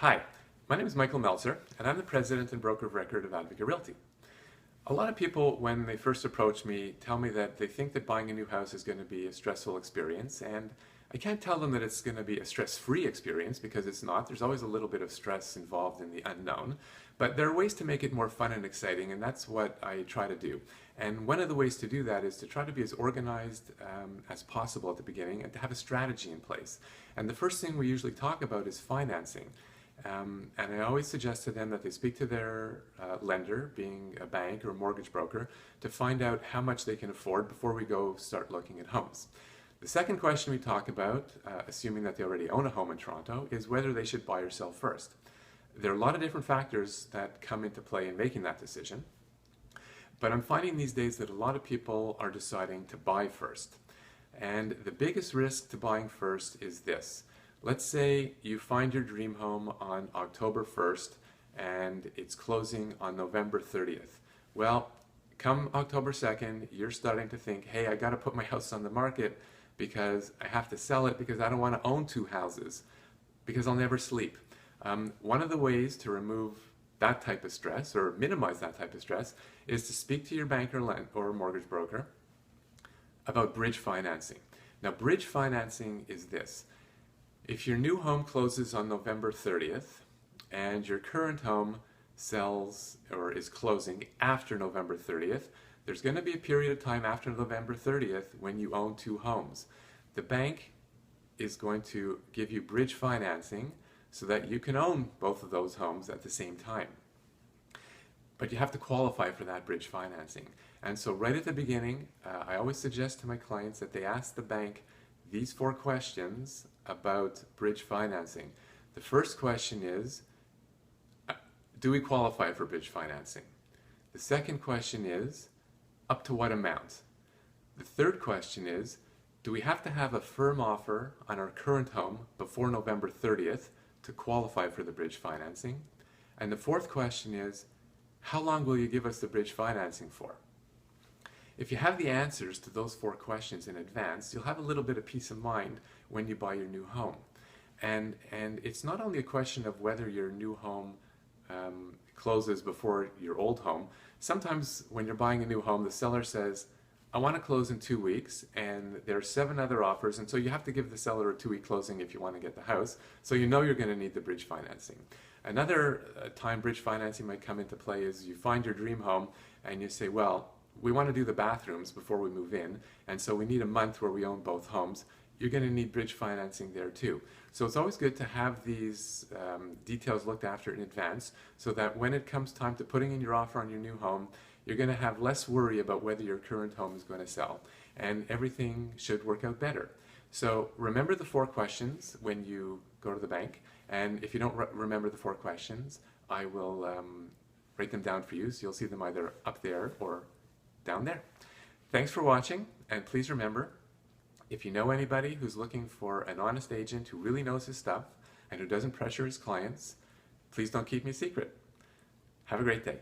Hi, my name is Michael Meltzer, and I'm the president and broker of record of Advocate Realty. A lot of people, when they first approach me, tell me that they think that buying a new house is going to be a stressful experience, and I can't tell them that it's going to be a stress-free experience because it's not. There's always a little bit of stress involved in the unknown, but there are ways to make it more fun and exciting, and that's what I try to do. And one of the ways to do that is to try to be as organized as possible at the beginning and to have a strategy in place. And the first thing we usually talk about is financing. And I always suggest to them that they speak to their lender, being a bank or a mortgage broker, to find out how much they can afford before we go start looking at homes. The second question we talk about, assuming that they already own a home in Toronto, is whether they should buy or sell first. There are a lot of different factors that come into play in making that decision, but I'm finding these days that a lot of people are deciding to buy first. And the biggest risk to buying first is this. Let's say you find your dream home on October 1st and it's closing on November 30th. Well, come October 2nd, you're starting to think, hey, I got to put my house on the market because I have to sell it because I don't want to own two houses because I'll never sleep. One of the ways to remove that type of stress or minimize that type of stress is to speak to your banker or mortgage broker about bridge financing. Now, bridge financing is this. If your new home closes on November 30th and your current home sells or is closing after November 30th, there's going to be a period of time after November 30th when you own two homes. The bank is going to give you bridge financing so that you can own both of those homes at the same time. But you have to qualify for that bridge financing. And so right at the beginning, I always suggest to my clients that they ask the bank these 4 questions about bridge financing. The first question is, do we qualify for bridge financing? The second question is, up to what amount? The third question is, do we have to have a firm offer on our current home before November 30th to qualify for the bridge financing? And the fourth question is, how long will you give us the bridge financing for? If you have the answers to those 4 questions in advance, you'll have a little bit of peace of mind when you buy your new home. And it's not only a question of whether your new home closes before your old home. Sometimes when you're buying a new home, the seller says, I want to close in 2 weeks, and there are 7 other offers, and so you have to give the seller a 2-week closing if you want to get the house, so you know you're going to need the bridge financing. Another time bridge financing might come into play is you find your dream home, and you say, well, we want to do the bathrooms before we move in, and so we need a month where we own both homes. You're going to need bridge financing there too. So it's always good to have these details looked after in advance so that when it comes time to putting in your offer on your new home, you're going to have less worry about whether your current home is going to sell, and everything should work out better. So remember the 4 questions when you go to the bank, and if you don't remember the 4 questions, I will write them down for you, so you'll see them either up there or down there. Thanks for watching, and please remember, if you know anybody who's looking for an honest agent who really knows his stuff and who doesn't pressure his clients, please don't keep me secret. Have a great day.